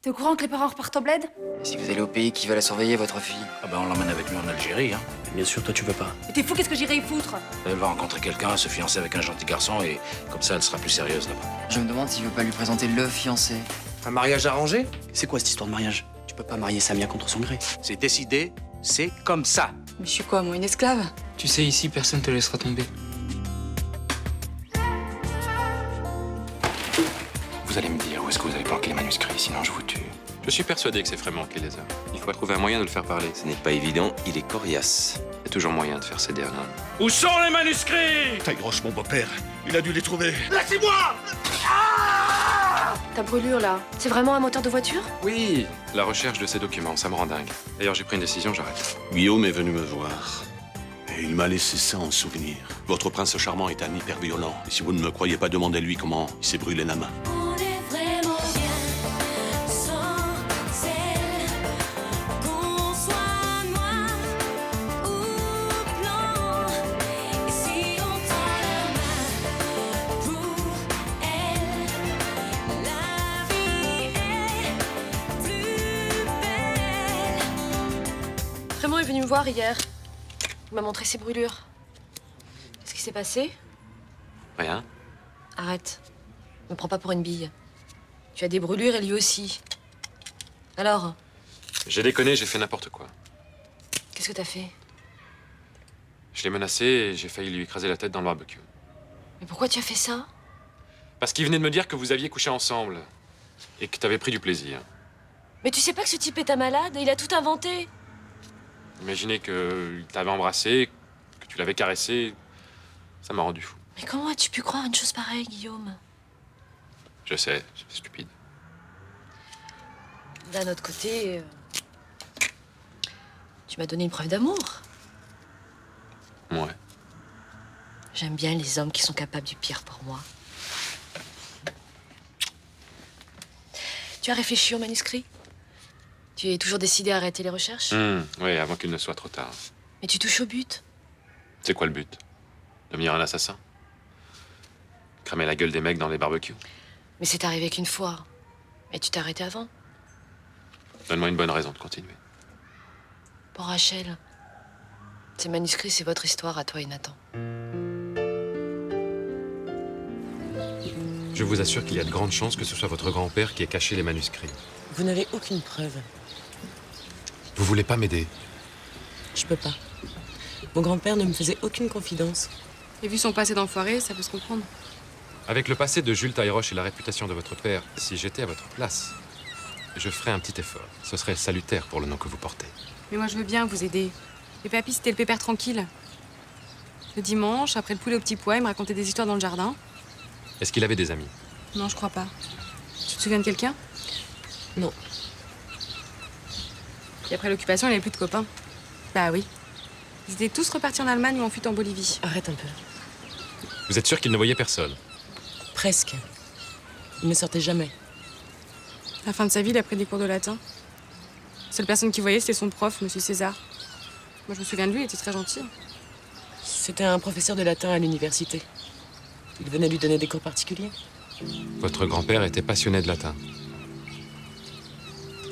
T'es au courant que les parents repartent au bled? Et si vous allez au pays, qui va la surveiller, votre fille? Ah ben on l'emmène avec lui en Algérie, hein. Bien sûr, toi tu veux pas. Mais t'es fou, qu'est-ce que j'irai y foutre? Elle va rencontrer quelqu'un, se fiancer avec un gentil garçon et comme ça elle sera plus sérieuse là-bas. Je me demande s'il veut pas lui présenter le fiancé. Un mariage arrangé? C'est quoi cette histoire de mariage? Tu peux pas marier Samia contre son gré. C'est décidé, c'est comme ça. Mais je suis quoi, moi, une esclave? Tu sais, ici, personne te laissera tomber. Vous allez me dire où est-ce que vous avez planqué les manuscrits, sinon je vous tue. Je suis persuadé que c'est Frémont qui les a. Il faudrait trouver un moyen de le faire parler. Ce n'est pas évident, il est coriace. Il y a toujours moyen de faire céder un homme. Où sont les manuscrits? Taille grosse, mon beau-père. Il a dû les trouver. Ta brûlure, là, c'est vraiment un moteur de voiture? Oui, la recherche de ces documents, ça me rend dingue. D'ailleurs, j'ai pris une décision, j'arrête. Guillaume est venu me voir. Et il m'a laissé ça en souvenir. Votre prince charmant est un hyper violent. Et si vous ne me croyez pas, demandez-lui comment il s'est brûlé la main. Frémont est venu me voir hier. Il m'a montré ses brûlures. Qu'est-ce qui s'est passé? Rien. Arrête. Me prends pas pour une bille. Tu as des brûlures et lui aussi. Alors, J'ai déconné, j'ai fait n'importe quoi. qu'est-ce que t'as fait? Je l'ai menacé et j'ai failli lui écraser la tête dans le barbecue. Mais pourquoi tu as fait ça? Parce qu'il venait de me dire que vous aviez couché ensemble et que t'avais pris du plaisir. Mais tu sais pas que ce type est un malade? Il a tout inventé. Imaginez qu'il t'avait embrassé, que tu l'avais caressé. Ça m'a rendu fou. Mais comment as-tu pu croire une chose pareille, Guillaume? Je sais, c'est stupide. D'un autre côté, tu m'as donné une preuve d'amour. Ouais. J'aime bien les hommes qui sont capables du pire pour moi. Tu as réfléchi au manuscrit? Tu es toujours décidé à arrêter les recherches? Oui, avant qu'il ne soit trop tard. Mais tu touches au but. C'est quoi le but? Devenir un assassin? Cramer la gueule des mecs dans les barbecues? Mais c'est arrivé qu'une fois. Et tu t'es arrêté avant. Donne-moi une bonne raison de continuer. Pour Rachel, ces manuscrits, c'est votre histoire à toi et Nathan. Je vous assure qu'il y a de grandes chances que ce soit votre grand-père qui ait caché les manuscrits. Vous n'avez aucune preuve. Vous voulez pas m'aider? Je peux pas. Mon grand-père ne me faisait aucune confidence. Et vu son passé d'enfoiré, ça peut se comprendre. Avec le passé de Jules Tailleroche et la réputation de votre père, si j'étais à votre place, je ferais un petit effort. Ce serait salutaire pour le nom que vous portez. Mais moi, je veux bien vous aider. Et papy, c'était le pépère tranquille. Le dimanche, après le poulet au petit pois, il me racontait des histoires dans le jardin. Est-ce qu'il avait des amis? Non, je crois pas. Tu te souviens de quelqu'un? Non. Et après l'occupation, il n'avait plus de copains. Bah oui. Ils étaient tous repartis en Allemagne ou en fuite en Bolivie. Arrête un peu. Vous êtes sûr qu'il ne voyait personne? Presque. Il ne sortait jamais. À la fin de sa vie, il a pris des cours de latin. La seule personne qu'il voyait, c'était son prof, Monsieur César. Moi, je me souviens de lui, il était très gentil. C'était un professeur de latin à l'université. Il venait lui donner des cours particuliers. Votre grand-père était passionné de latin.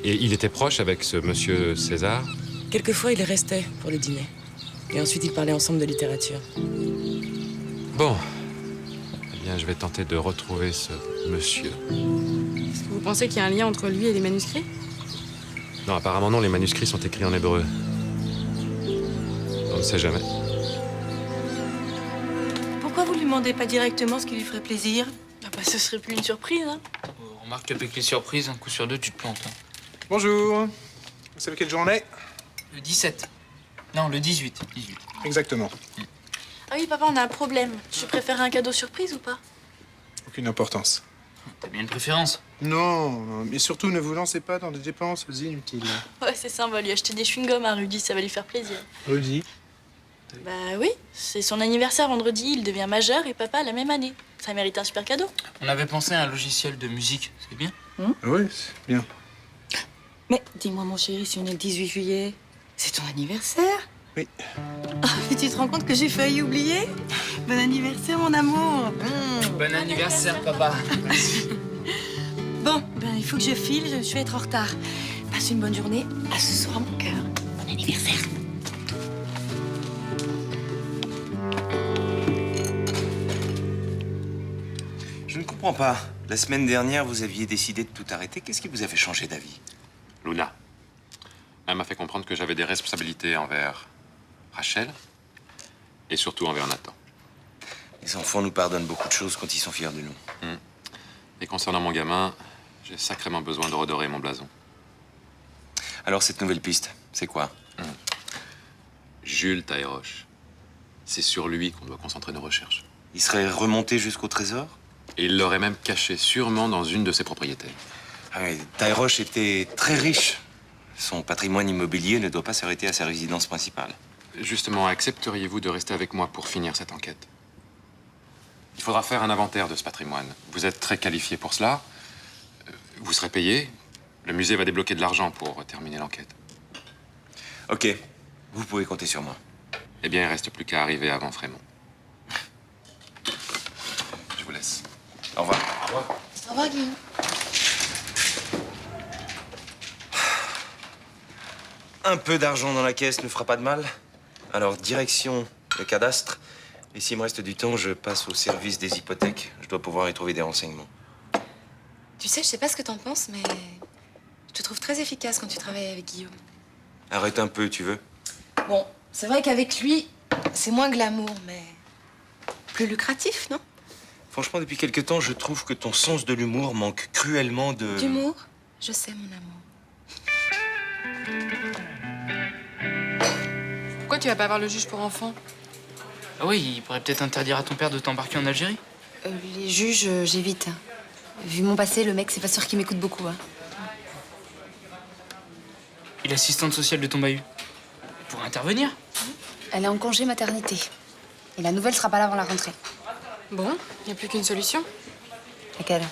Et il était proche avec ce monsieur César? Quelquefois, il restait pour le dîner. Et ensuite, ils parlaient ensemble de littérature. Bon. Eh bien, je vais tenter de retrouver ce monsieur. Est-ce que vous pensez qu'il y a un lien entre lui et les manuscrits? Non, apparemment non, les manuscrits sont écrits en hébreu. On ne sait jamais. Pourquoi vous lui demandez pas directement ce qui lui ferait plaisir? Ah bah, ce serait plus une surprise, hein. Oh, remarque qu'avec les surprises, un coup sur deux, tu te plantes. Hein. Bonjour. Vous savez quelle journée? Le 17. Non, le 18. 18. Exactement. Ah oui, papa, on a un problème. Tu préfères un cadeau surprise ou pas? Aucune importance. T'as bien une préférence? Non, mais surtout ne vous lancez pas dans des dépenses inutiles. Ouais, c'est ça, on va lui acheter des chewing-gums à Rudy, ça va lui faire plaisir. Rudy? Bah oui, c'est son anniversaire vendredi, il devient majeur et papa a la même année. Ça mérite un super cadeau. On avait pensé à un logiciel de musique, c'est bien? Oui, c'est bien. Mais dis-moi, mon chéri, si on est le 18 juillet, c'est ton anniversaire? Oui. Ah, mais tu te rends compte que j'ai failli oublier? Bon anniversaire, mon amour. Bon anniversaire, papa. Bon, ben il faut que je file, je vais être en retard. Passe une bonne journée. À ce soir, mon cœur. Bon anniversaire. Je ne comprends pas. La semaine dernière, vous aviez décidé de tout arrêter. Qu'est-ce qui vous a fait changer d'avis? Luna. Elle m'a fait comprendre que j'avais des responsabilités envers Rachel et surtout envers Nathan. Les enfants nous pardonnent beaucoup de choses quand ils sont fiers de nous. Et concernant mon gamin, j'ai sacrément besoin de redorer mon blason. Alors, cette nouvelle piste, c'est quoi? Jules Tailleroche. C'est sur lui qu'on doit concentrer nos recherches. Il serait remonté jusqu'au trésor? Et il l'aurait même caché sûrement dans une de ses propriétés. Ah oui, Tailleroche était très riche. Son patrimoine immobilier ne doit pas s'arrêter à sa résidence principale. Justement, accepteriez-vous de rester avec moi pour finir cette enquête? Il faudra faire un inventaire de ce patrimoine. Vous êtes très qualifié pour cela. Vous serez payé. Le musée va débloquer de l'argent pour terminer l'enquête. Ok, vous pouvez compter sur moi. Eh bien, il ne reste plus qu'à arriver avant Frémont. Je vous laisse. Au revoir. Au revoir. Au revoir, Guillaume. Un peu d'argent dans la caisse ne fera pas de mal. Alors, direction le cadastre. Et s'il me reste du temps, je passe au service des hypothèques. Je dois pouvoir y trouver des renseignements. Tu sais, je sais pas ce que t'en penses, mais je te trouve très efficace quand tu travailles avec Guillaume. Arrête un peu, tu veux? Bon, c'est vrai qu'avec lui, c'est moins glamour, mais plus lucratif, non? Franchement, depuis quelque temps, je trouve que ton sens de l'humour manque cruellement de... D'humour? Je sais, mon amour. Pourquoi tu vas pas voir le juge pour enfants? Ah oui, il pourrait peut-être interdire à ton père de t'embarquer en Algérie. Les juges, j'évite. Vu mon passé, le mec, c'est pas sûr qu'il m'écoute beaucoup. Et l'assistante sociale de ton bahut, elle pourrait intervenir. Elle est en congé maternité. Et la nouvelle sera pas là avant la rentrée. Bon, y a plus qu'une solution. Laquelle?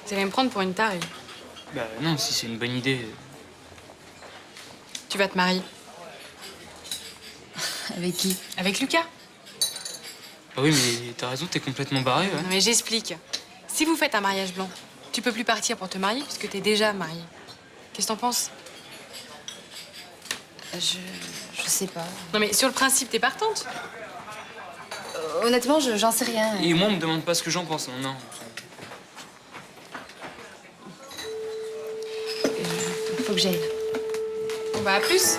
Vous allez me prendre pour une tarée. Bah non, si c'est une bonne idée. Tu vas te marier. Avec qui? Avec Lucas. Ah oui, mais t'as raison, t'es complètement barré, ouais. Non mais j'explique. Si vous faites un mariage blanc, tu peux plus partir pour te marier puisque t'es déjà marié. Qu'est-ce que t'en penses? Je sais pas. Non mais sur le principe, t'es partante? Honnêtement, j'en sais rien. Et moi, on me demande pas ce que j'en pense, non, non. Faut que j'aille. Bon bah à plus.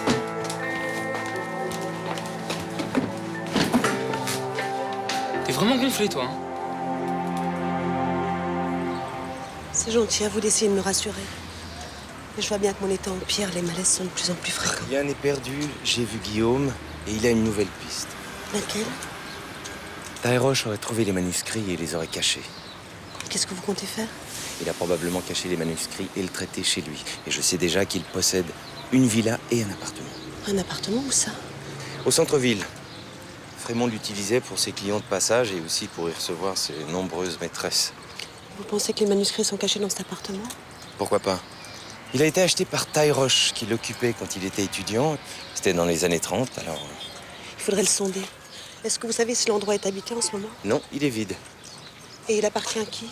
T'es vraiment gonflé, toi, hein. C'est gentil à vous d'essayer de me rassurer. Mais je vois bien que mon état empire, les malaises sont de plus en plus fréquents. Rien n'est perdu. J'ai vu Guillaume et il a une nouvelle piste. Laquelle? Tailleroche aurait trouvé les manuscrits et les aurait cachés. Qu'est-ce que vous comptez faire? Il a probablement caché les manuscrits et le traité chez lui. Et je sais déjà qu'il possède une villa et un appartement. Un appartement, où ça? Au centre-ville. Frémont l'utilisait pour ses clients de passage et aussi pour y recevoir ses nombreuses maîtresses. Vous pensez que les manuscrits sont cachés dans cet appartement? Pourquoi pas? Il a été acheté par Tailleroche, qui l'occupait quand il était étudiant. C'était dans les années 30, alors... Il faudrait le sonder. Est-ce que vous savez si l'endroit est habité en ce moment? Non, il est vide. Et il appartient à qui?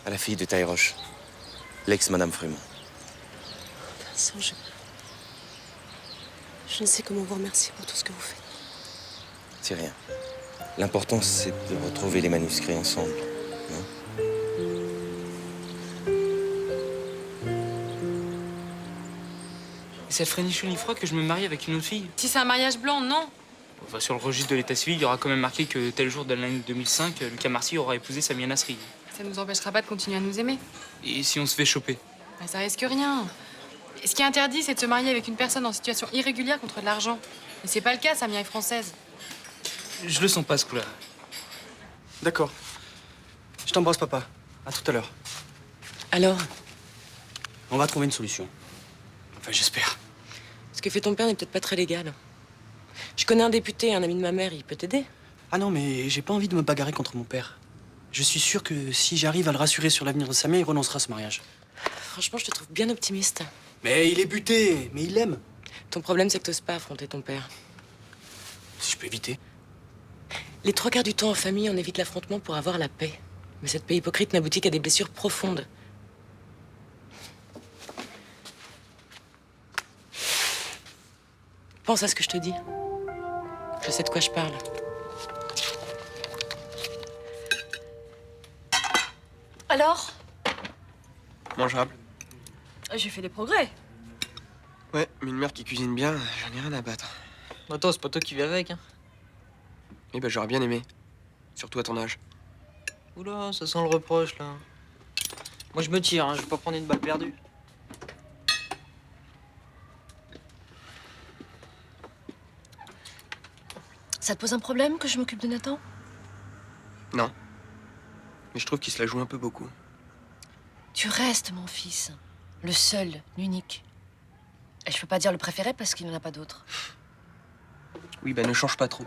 À la fille de Tailleroche. L'ex-Madame Frémont. Vincent, je ne sais comment vous remercier pour tout ce que vous faites. C'est rien. L'important, c'est de retrouver les manuscrits ensemble. Non? Et ça te ferait ni chaud ni froid que je me marie avec une autre fille? Si c'est un mariage blanc, non. Enfin, sur le registre de l'état civil, il y aura quand même marqué que tel jour de l'année 2005, Lucas Marcy aura épousé Samia Nasri. Ça nous empêchera pas de continuer à nous aimer. Et si on se fait choper? Bah, ça risque rien. Et ce qui est interdit, c'est de se marier avec une personne en situation irrégulière contre de l'argent. Mais c'est pas le cas, Samia est française. Je le sens pas, ce coup-là. D'accord. Je t'embrasse, papa. À tout à l'heure. Alors? On va trouver une solution. Enfin, j'espère. Ce que fait ton père n'est peut-être pas très légal. Je connais un député, un ami de ma mère, il peut t'aider. Ah non, mais j'ai pas envie de me bagarrer contre mon père. Je suis sûr que si j'arrive à le rassurer sur l'avenir de Samia, il renoncera à ce mariage. Franchement, je te trouve bien optimiste. Mais il est buté, mais il l'aime. Ton problème, c'est que t'oses pas affronter ton père. Si je peux éviter. Les 3 quarts du temps en famille, on évite l'affrontement pour avoir la paix. Mais cette paix hypocrite n'aboutit qu'à des blessures profondes. Pense à ce que je te dis. Je sais de quoi je parle. Alors? Mangeable. J'ai fait des progrès. Ouais, mais une mère qui cuisine bien, j'en ai rien à battre. Attends, c'est pas toi qui vis avec, hein. Oui, bah j'aurais bien aimé. Surtout à ton âge. Oula, ça sent le reproche, là. Moi, je me tire, hein, je vais pas prendre une balle perdue. Ça te pose un problème que je m'occupe de Nathan? Non. Mais je trouve qu'il se la joue un peu beaucoup. Tu restes mon fils. Le seul, l'unique. Et je peux pas dire le préféré parce qu'il n'y en a pas d'autre. Oui, bah ne change pas trop.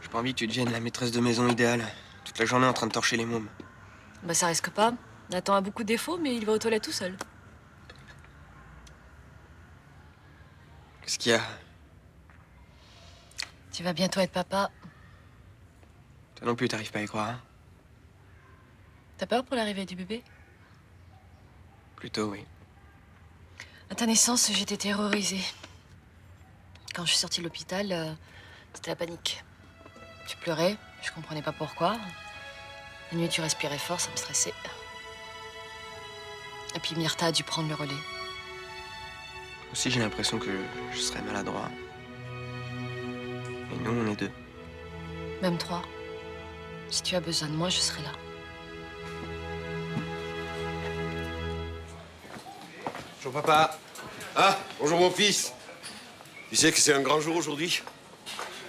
J'ai pas envie que tu deviennes la maîtresse de maison idéale. Toute la journée en train de torcher les mômes. Bah ça risque pas. Nathan a beaucoup de défauts, mais il va aux toilettes tout seul. Qu'est-ce qu'il y a? Tu vas bientôt être papa. Toi non plus, t'arrives pas à y croire, hein? T'as peur pour l'arrivée du bébé? Plutôt, oui. À ta naissance, j'étais terrorisée. Quand je suis sortie de l'hôpital, c'était la panique. Tu pleurais, je comprenais pas pourquoi. La nuit, tu respirais fort, ça me stressait. Et puis Myrtha a dû prendre le relais. Aussi, j'ai l'impression que je serais maladroit. Et nous, on est deux. Même 3. Si tu as besoin de moi, je serai là. Bonjour papa. Ah, bonjour mon fils. Tu sais que c'est un grand jour aujourd'hui?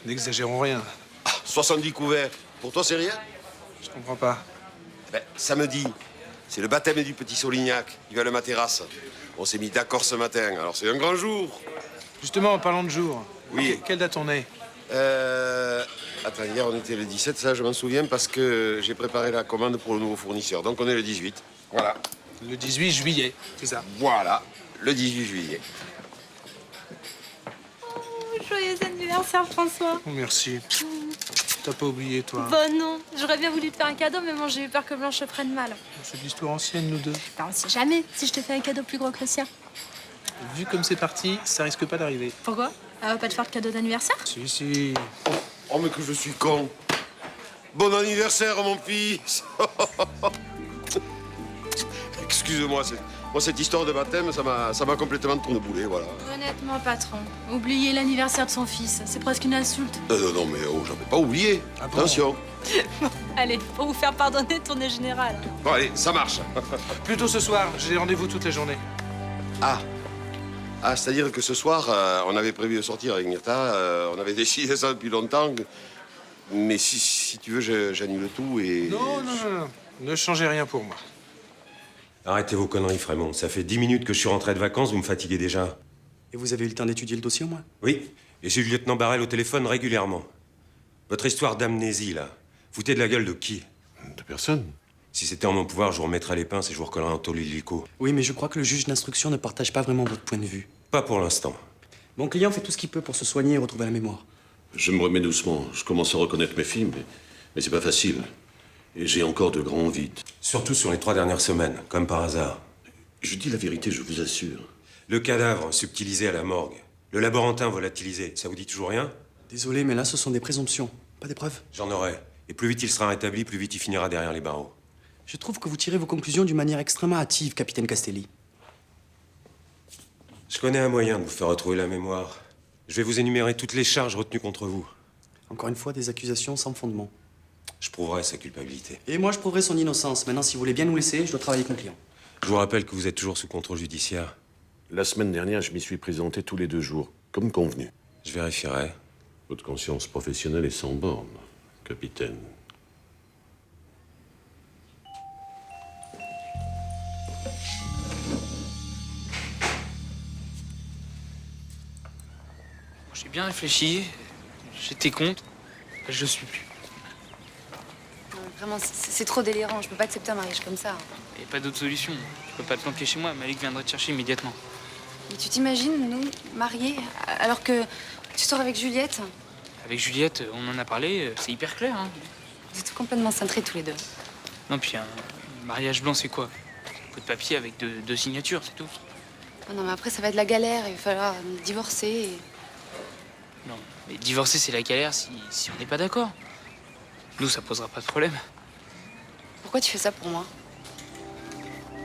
N'exagérons rien. 70 couverts. Pour toi, c'est rien? Je comprends pas. Eh ben, samedi, c'est le baptême du petit Solignac. Il va à ma terrasse. On s'est mis d'accord ce matin, alors c'est un grand jour. Justement, en parlant de jour. Oui. Quelle date on est? Attends, hier on était le 17, ça je m'en souviens parce que j'ai préparé la commande pour le nouveau fournisseur. Donc on est le 18. Voilà. Le 18 juillet, c'est ça? Voilà, le 18 juillet. Joyeux anniversaire, François. Oh, merci. T'as pas oublié, toi? Bah non, j'aurais bien voulu te faire un cadeau, mais bon, j'ai eu peur que Blanche se prenne mal. C'est de l'histoire ancienne, nous deux. Bah on sait jamais si je te fais un cadeau plus gros que le sien. Vu comme c'est parti, ça risque pas d'arriver. Pourquoi? Elle va pas te faire de cadeau d'anniversaire? Si, si. Oh, mais que je suis con. Bon anniversaire, mon fils. Excuse-moi, moi, cette histoire de baptême, ça m'a complètement tourneboulé, voilà. Honnêtement, patron, oublier l'anniversaire de son fils, c'est presque une insulte. Non, mais oh, j'en ai pas oublié. Ah bon? Attention. Allez, pour vous faire pardonner, tournée générale. Bon, allez, ça marche. Plutôt ce soir, j'ai rendez-vous toute la journée. Ah, c'est-à-dire que ce soir, on avait prévu de sortir avec Myrtha, on avait décidé ça depuis longtemps. Mais si tu veux, j'annule tout et... Non. Ne changez rien pour moi. Arrêtez vos conneries, Frémont. Ça fait 10 minutes que je suis rentré de vacances, vous me fatiguez déjà. Et vous avez eu le temps d'étudier le dossier au moins? Oui, et j'ai eu le lieutenant Barrel au téléphone régulièrement. Votre histoire d'amnésie, là, foutez de la gueule de qui? De personne. Si c'était en mon pouvoir, je vous remettrais les pinces et je vous recollerais un tôle illico. Oui, mais je crois que le juge d'instruction ne partage pas vraiment votre point de vue. Pas pour l'instant. Mon client fait tout ce qu'il peut pour se soigner et retrouver la mémoire. Je me remets doucement. Je commence à reconnaître mes films, mais c'est pas facile. Et j'ai encore de grands vides. Surtout sur les 3 dernières semaines, comme par hasard. Je dis la vérité, je vous assure. Le cadavre subtilisé à la morgue. Le laborantin volatilisé, ça vous dit toujours rien? Désolé, mais là, ce sont des présomptions, pas des preuves. J'en aurai. Et plus vite il sera rétabli, plus vite il finira derrière les barreaux. Je trouve que vous tirez vos conclusions d'une manière extrêmement hâtive, capitaine Castelli. Je connais un moyen de vous faire retrouver la mémoire. Je vais vous énumérer toutes les charges retenues contre vous. Encore une fois, des accusations sans fondement. Je prouverai sa culpabilité. Et moi, je prouverai son innocence. Maintenant, si vous voulez bien nous laisser, je dois travailler avec mon client. Je vous rappelle que vous êtes toujours sous contrôle judiciaire. La semaine dernière, je m'y suis présenté tous les 2 jours, comme convenu. Je vérifierai. Votre conscience professionnelle est sans borne, capitaine. J'ai bien réfléchi, j'étais contre, je suis plus. Non, vraiment, c'est trop délirant. Je peux pas accepter un mariage comme ça. Il n'y a pas d'autre solution. Je peux pas te planquer chez moi, Malik viendrait te chercher immédiatement. Mais tu t'imagines, nous, mariés, alors que tu sors avec Juliette? Avec Juliette, on en a parlé, c'est hyper clair. Hein. Vous êtes complètement cintrés tous les deux. Non, puis un mariage blanc, c'est quoi? Un peu de papier avec deux signatures, c'est tout. Oh non, mais après, ça va être la galère. Il va falloir divorcer. Non, mais divorcer, c'est la galère si on n'est pas d'accord. Nous, ça posera pas de problème. Pourquoi tu fais ça pour moi?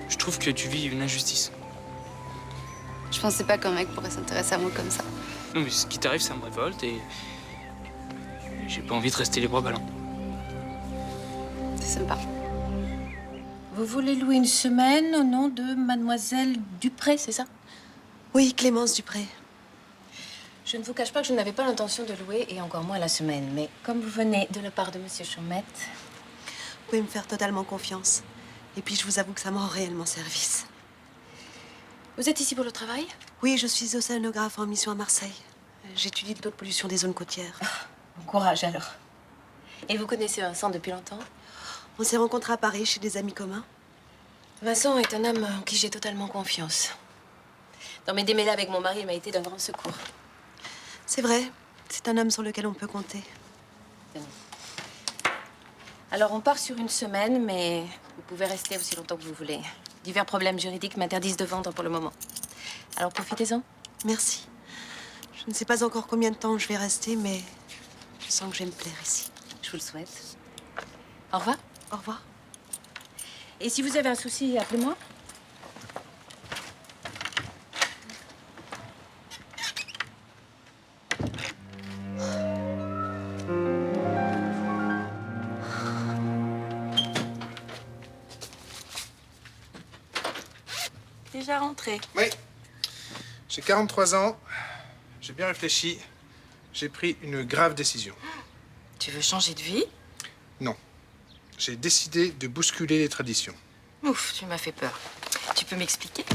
Je trouve que tu vis une injustice. Je pensais pas qu'un mec pourrait s'intéresser à moi comme ça. Non, mais ce qui t'arrive, ça me révolte et j'ai pas envie de rester les bras ballants. C'est sympa. Vous voulez louer une semaine au nom de Mademoiselle Dupré, c'est ça? Oui, Clémence Dupré. Je ne vous cache pas que je n'avais pas l'intention de louer, et encore moins la semaine. Mais comme vous venez de la part de Monsieur Chaumette... Vous pouvez me faire totalement confiance. Et puis, je vous avoue que ça me rend réellement service. Vous êtes ici pour le travail? Oui, je suis océanographe en mission à Marseille. J'étudie le taux de pollution des zones côtières. Bon courage, alors. Et vous connaissez Vincent depuis longtemps? On s'est rencontrés à Paris, chez des amis communs. Vincent est un homme en qui j'ai totalement confiance. Dans mes démêlés avec mon mari, il m'a été d'un grand secours. C'est vrai, c'est un homme sur lequel on peut compter. Alors, on part sur une semaine, mais vous pouvez rester aussi longtemps que vous voulez. Divers problèmes juridiques m'interdisent de vendre pour le moment. Alors, profitez-en. Merci. Je ne sais pas encore combien de temps je vais rester, mais je sens que je vais me plaire ici. Je vous le souhaite. Au revoir. Au revoir. Et si vous avez un souci, appelez-moi. Déjà rentré. Oui. J'ai 43 ans. J'ai bien réfléchi. J'ai pris une grave décision. Tu veux changer de vie? Non. J'ai décidé de bousculer les traditions. Ouf, tu m'as fait peur. Tu peux m'expliquer?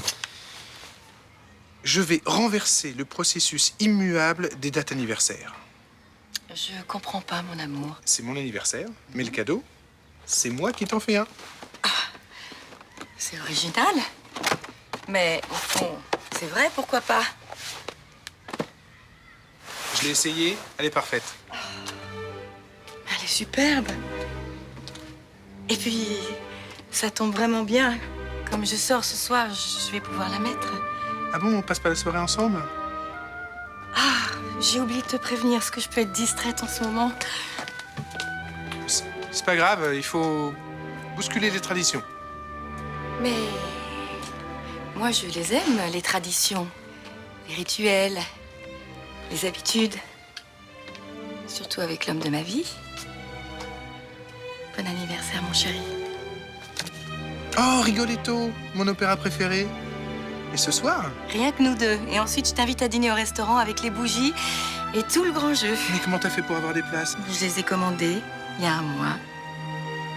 Je vais renverser le processus immuable des dates anniversaires. Je comprends pas, mon amour. C'est mon anniversaire, mais le cadeau, c'est moi qui t'en fais un. C'est original. Mais au fond, c'est vrai, pourquoi pas? Je l'ai essayée, elle est parfaite. Elle est superbe. Et puis, ça tombe vraiment bien. Comme je sors ce soir, je vais pouvoir la mettre. Ah bon, on passe pas la soirée ensemble? Ah, j'ai oublié de te prévenir. Est-ce que je peux être distraite en ce moment? C'est pas grave, il faut bousculer les traditions. Mais moi, je les aime, les traditions, les rituels, les habitudes. Surtout avec l'homme de ma vie. Bon anniversaire, mon chéri. Oh, Rigoletto, mon opéra préféré. Et ce soir? Rien que nous deux. Et ensuite, je t'invite à dîner au restaurant avec les bougies et tout le grand jeu. Mais comment t'as fait pour avoir des places? Je les ai commandées il y a un mois.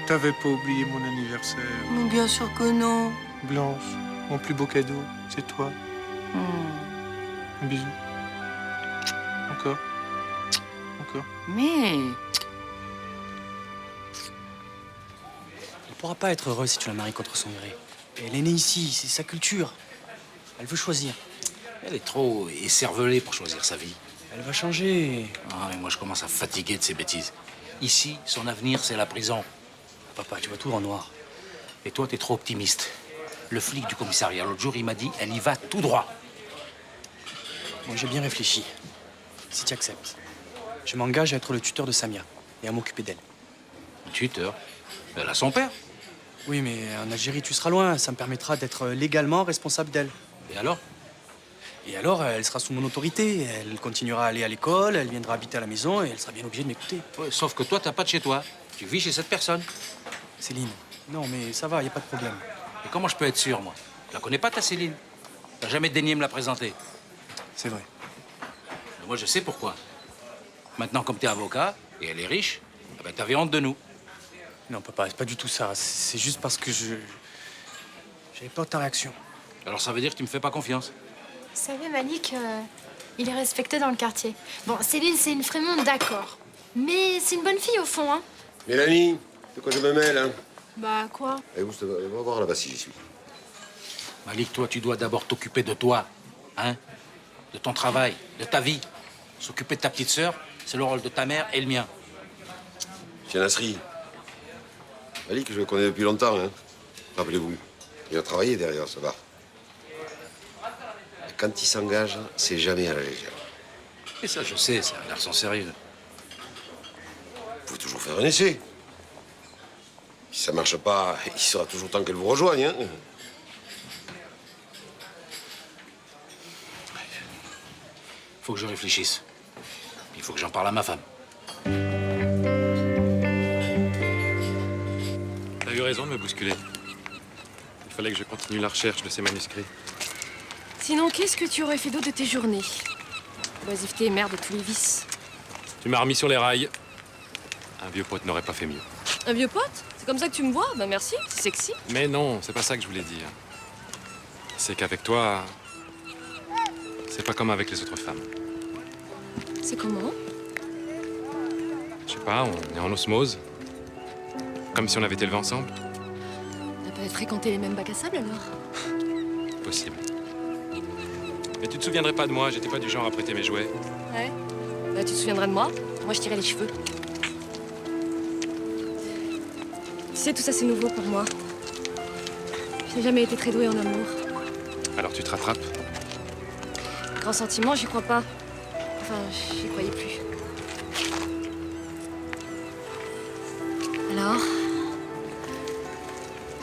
T'avais pas oublié mon anniversaire. Mais bien sûr que non. Blanche, mon plus beau cadeau, c'est toi. Un bisou. Encore. Encore. Mais... Elle pourra pas être heureuse si tu la maries contre son gré. Et elle est née ici, c'est sa culture. Elle veut choisir. Elle est trop écervelée pour choisir sa vie. Elle va changer. Ah, mais moi, je commence à fatiguer de ces bêtises. Ici, son avenir, c'est la prison. Papa, tu vois tout en noir. Et toi, t'es trop optimiste. Le flic du commissariat, l'autre jour, il m'a dit, elle y va tout droit. Moi, j'ai bien réfléchi. Si tu acceptes, je m'engage à être le tuteur de Samia et à m'occuper d'elle. Tuteur? Elle a son père. Oui, mais en Algérie, tu seras loin. Ça me permettra d'être légalement responsable d'elle. Et alors? Et alors, elle sera sous mon autorité. Elle continuera à aller à l'école, elle viendra habiter à la maison et elle sera bien obligée de m'écouter. Ouais, sauf que toi, t'as pas de chez toi. Tu vis chez cette personne. Céline, non, mais ça va, y a pas de problème. Et comment je peux être sûr, moi? Je la connais pas, ta Céline. T'as jamais daigné me la présenter. C'est vrai. Mais moi, je sais pourquoi. Maintenant, comme t'es avocat et elle est riche, eh ben, t'avais honte de nous. Non, papa, c'est pas du tout ça. C'est juste parce que j'avais peur de ta réaction. Alors ça veut dire que tu me fais pas confiance? Vous savez, Malik, il est respecté dans le quartier. Bon, Céline, c'est une Frémonde, d'accord. Mais c'est une bonne fille, au fond, hein. Mélanie, de quoi je me mêle, hein? Bah, quoi? Allez, on va voir là-bas si j'y suis. Malik, toi, tu dois d'abord t'occuper de toi, hein? De ton travail, de ta vie. S'occuper de ta petite sœur, c'est le rôle de ta mère et le mien. Tiens, Nasri, Malik, je le connais depuis longtemps, hein. Rappelez-vous, il a travaillé derrière ce bar. Et quand il s'engage, c'est jamais à la légère. Et ça, je sais, c'est un garçon sérieux. Faut toujours faire un essai. Si ça marche pas, il sera toujours temps qu'elle vous rejoigne, hein. Faut que je réfléchisse. Il faut que j'en parle à ma femme. T'as eu raison de me bousculer. Il fallait que je continue la recherche de ces manuscrits. Sinon, qu'est-ce que tu aurais fait d'autre de tes journées? Oisiveté et mère de tous les vices. Tu m'as remis sur les rails. Un vieux pote n'aurait pas fait mieux. Un vieux pote? C'est comme ça que tu me vois? Bah merci, c'est sexy. Mais non, c'est pas ça que je voulais dire. C'est qu'avec toi, c'est pas comme avec les autres femmes. C'est comment? Je sais pas, on est en osmose. Comme si on avait été élevés ensemble. On n'a pas fréquenté les mêmes bacs à sable alors? Possible. Mais tu te souviendrais pas de moi, j'étais pas du genre à prêter mes jouets. Ouais. Bah tu te souviendras de moi? Moi je tirais les cheveux. Tu sais, tout ça c'est nouveau pour moi. Je n'ai jamais été très douée en amour. Alors tu te rattrapes? Grand sentiment, j'y crois pas. Enfin, j'y croyais plus. Alors,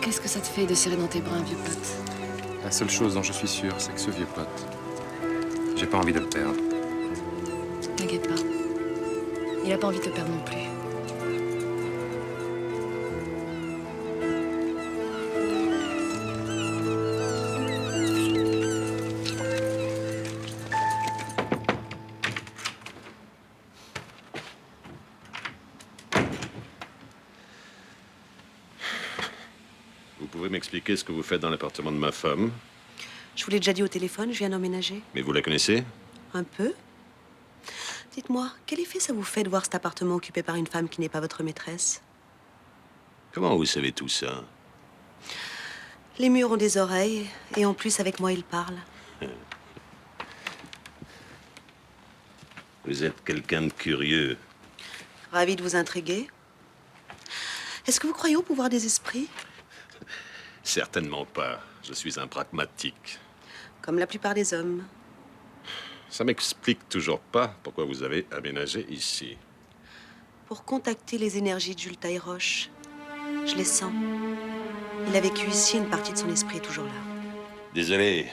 qu'est-ce que ça te fait de serrer dans tes bras un vieux pote? La seule chose dont je suis sûr, c'est que ce vieux pote, j'ai pas envie de le perdre. T'inquiète pas. Il a pas envie de te perdre non plus. Vous pouvez m'expliquer ce que vous faites dans l'appartement de ma femme? Je vous l'ai déjà dit au téléphone, je viens d'emménager. Mais vous la connaissez? Un peu. Dites-moi, quel effet ça vous fait de voir cet appartement occupé par une femme qui n'est pas votre maîtresse? Comment vous savez tout ça? Les murs ont des oreilles, et en plus, avec moi, ils parlent. Vous êtes quelqu'un de curieux. Ravi de vous intriguer. Est-ce que vous croyez au pouvoir des esprits? Certainement pas. Je suis un pragmatique. Comme la plupart des hommes. Ça m'explique toujours pas pourquoi vous avez aménagé ici. Pour contacter les énergies de Jules Tailleroche. Je les sens. Il a vécu ici, une partie de son esprit est toujours là. Désolé.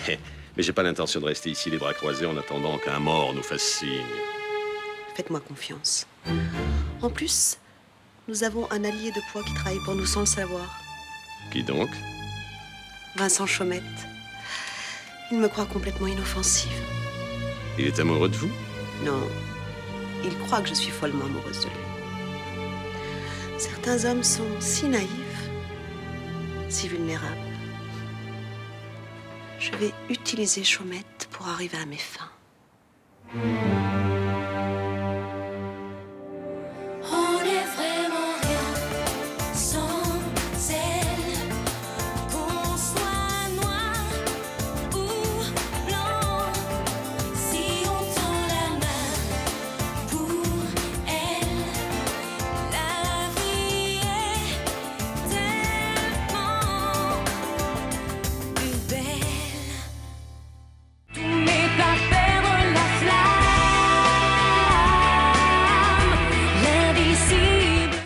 Mais j'ai pas l'intention de rester ici les bras croisés en attendant qu'un mort nous fasse signe. Faites-moi confiance. En plus, nous avons un allié de poids qui travaille pour nous sans le savoir. Qui donc? Vincent Chaumette. Il me croit complètement inoffensive. Il est amoureux de vous? Non. Il croit que je suis follement amoureuse de lui. Certains hommes sont si naïfs, si vulnérables. Je vais utiliser Chaumette pour arriver à mes fins.